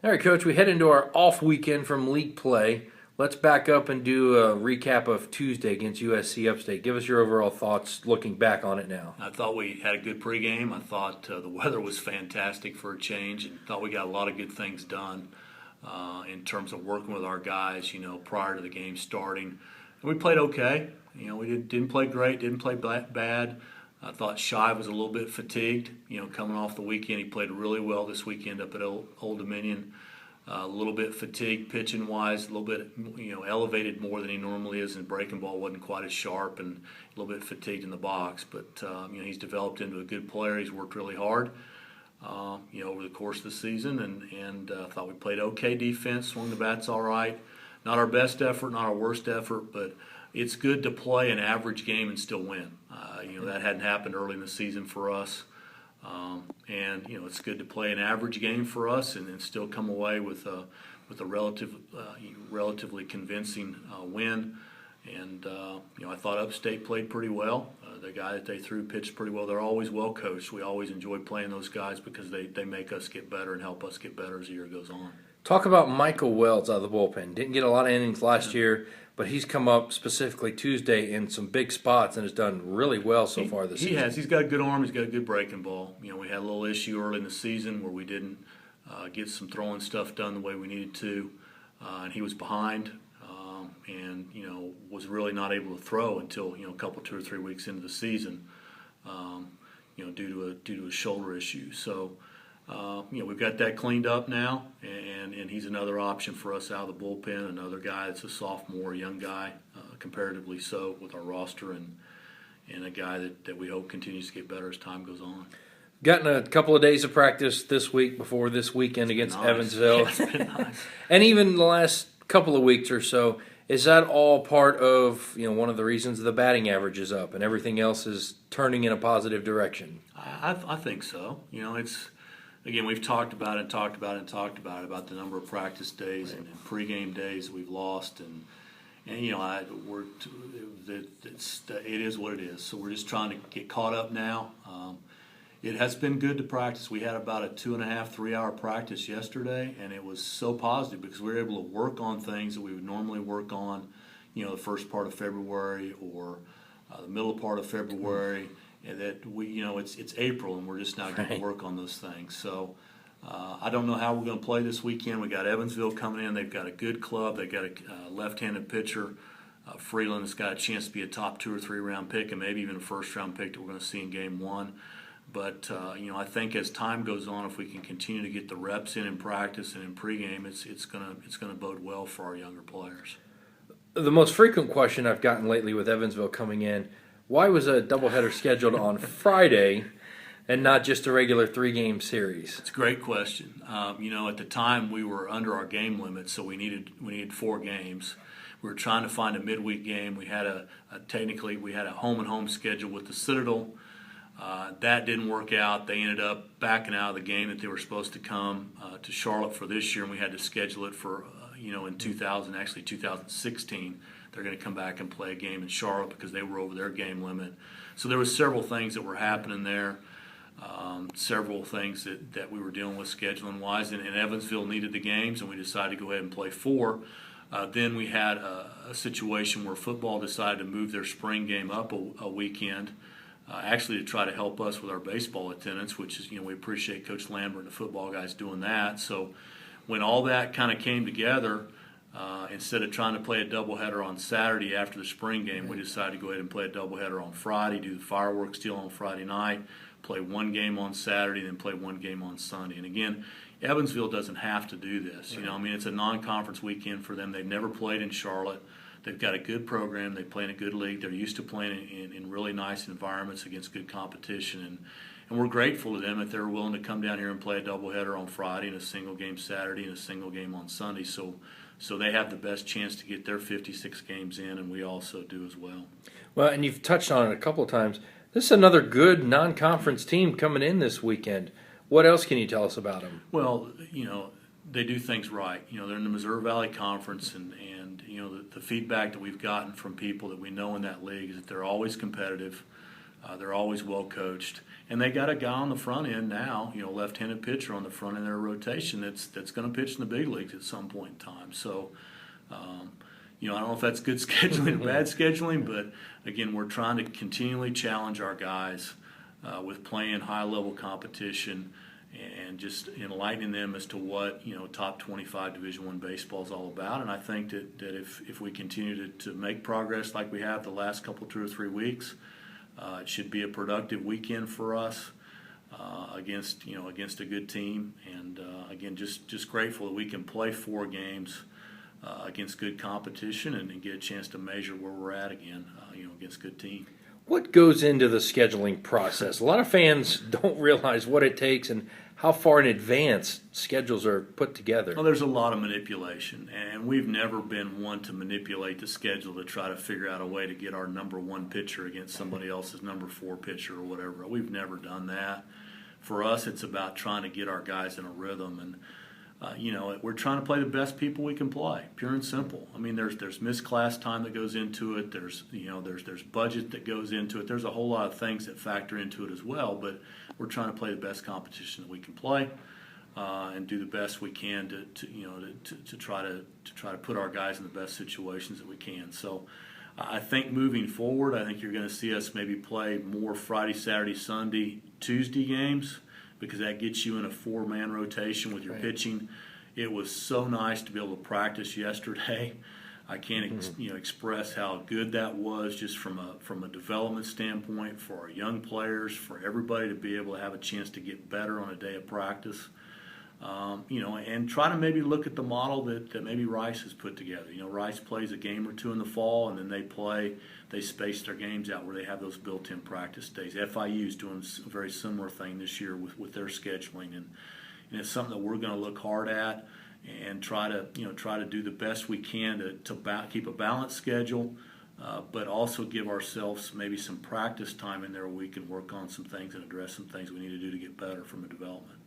All right, Coach, we head into our off weekend from league play. Let's back up and do a recap of Tuesday against USC Upstate. Give us your overall thoughts looking back on it now. I thought we had a good pregame. I thought the weather was fantastic for a change, and thought we got a lot of good things done in terms of working with our guys, prior to the game starting. And we played okay. We didn't play great, didn't play bad. I thought Shy was a little bit fatigued, coming off the weekend. He played really well this weekend up at Old Dominion. A little bit fatigued pitching wise, a little bit elevated more than he normally is, and breaking ball wasn't quite as sharp, and a little bit fatigued in the box. But he's developed into a good player. He's worked really hard over the course of the season, and thought we played okay defense, swung the bats all right. Not our best effort, not our worst effort, but it's good to play an average game and still win. That hadn't happened early in the season for us. And it's good to play an average game for us and still come away with a relatively convincing win. And I thought Upstate played pretty well. The guy that they threw pitched pretty well. They're always well coached. We always enjoy playing those guys because they make us get better and help us get better as the year goes on. Talk about Michael Wells out of the bullpen. Didn't get a lot of innings last year, but he's come up specifically Tuesday in some big spots and has done really well so far this season. He has. He's got a good arm. He's got a good breaking ball. We had a little issue early in the season where we didn't get some throwing stuff done the way we needed to, and he was behind, and was really not able to throw until a couple 2 or 3 weeks into the season, due to a shoulder issue. So. We've got that cleaned up now, and he's another option for us out of the bullpen, another guy that's a sophomore, young guy, comparatively so with our roster, and a guy that we hope continues to get better as time goes on. Gotten a couple of days of practice this week before this weekend against Evansville. Yeah, it's been nice. And even the last couple of weeks or so. Is that all part of one of the reasons the batting average is up and everything else is turning in a positive direction? I think so. It's... Again, we've talked about it, about the number of practice days and pregame days we've lost, and it is what it is. So we're just trying to get caught up now. It has been good to practice. We had about a 2.5, 3 hour practice yesterday, and it was so positive because we were able to work on things that we would normally work on, the first part of February or the middle part of February. And that it's April, and we're just now going to work on those things. So I don't know how we're going to play this weekend. We got Evansville coming in. They've got a good club. They've got a left-handed pitcher, Freeland, that's got a chance to be a top 2 or 3 round pick, and maybe even a first-round pick that we're going to see in Game 1. But I think as time goes on, if we can continue to get the reps in practice and in pregame, it's going to bode well for our younger players. The most frequent question I've gotten lately with Evansville coming in. Why was a doubleheader scheduled on Friday and not just a regular 3-game series? It's a great question. At the time we were under our game limit, so we needed 4 games. We were trying to find a midweek game. We had a home and home schedule with the Citadel. That didn't work out. They ended up backing out of the game that they were supposed to come to Charlotte for this year, and we had to schedule it for in 2016. They're going to come back and play a game in Charlotte because they were over their game limit. So there was several things that were happening there, several things that we were dealing with scheduling-wise, and Evansville needed the games, and we decided to go ahead and play 4. Then we had a situation where football decided to move their spring game up a weekend, actually to try to help us with our baseball attendance, which is, we appreciate Coach Lambert and the football guys doing that. So when all that kind of came together, instead of trying to play a doubleheader on Saturday after the spring game, we decided to go ahead and play a doubleheader on Friday, do the fireworks deal on Friday night, play 1 game on Saturday, then play 1 game on Sunday. And again, Evansville doesn't have to do this. It's a non-conference weekend for them. They've never played in Charlotte. They've got a good program. They play in a good league. They're used to playing in really nice environments against good competition. And we're grateful to them that they're willing to come down here and play a doubleheader on Friday and a single game Saturday and a single game on Sunday. So they have the best chance to get their 56 games in, and we also do as well. Well, and you've touched on it a couple of times. This is another good non-conference team coming in this weekend. What else can you tell us about them? Well, they do things right. They're in the Missouri Valley Conference, and the feedback that we've gotten from people that we know in that league is that they're always competitive, they're always well coached, And they got a guy on the front end now, left-handed pitcher on the front end of their rotation that's going to pitch in the big leagues at some point in time. So, I don't know if that's good scheduling or bad scheduling, but again, we're trying to continually challenge our guys with playing high-level competition and just enlightening them as to what top 25 Division I baseball is all about. And I think that if we continue to make progress like we have the last couple 2 or 3 weeks, it should be a productive weekend for us against a good team. And again, just grateful that we can play 4 games against good competition and get a chance to measure where we're at again, against a good team. What goes into the scheduling process? A lot of fans don't realize what it takes and how far in advance schedules are put together. Well, there's a lot of manipulation, and we've never been one to manipulate the schedule to try to figure out a way to get our number 1 pitcher against somebody else's number 4 pitcher or whatever. We've never done that. For us, it's about trying to get our guys in a rhythm, and we're trying to play the best people we can play, pure and simple. I mean, there's missed class time that goes into it. There's budget that goes into it. There's a whole lot of things that factor into it as well. But we're trying to play the best competition that we can play, and do the best we can to try to put our guys in the best situations that we can. So, I think moving forward, I think you're going to see us maybe play more Friday, Saturday, Sunday, Tuesday games, because that gets you in a 4-man rotation with your pitching. It was so nice to be able to practice yesterday. I can't express how good that was just from a development standpoint for our young players, for everybody to be able to have a chance to get better on a day of practice. And try to maybe look at the model that maybe Rice has put together. Rice plays a game or 2 in the fall, and then they space their games out where they have those built-in practice days. FIU is doing a very similar thing this year with their scheduling, and it's something that we're going to look hard at and try to do the best we can to keep a balanced schedule, but also give ourselves maybe some practice time in there where we can work on some things and address some things we need to do to get better from a development.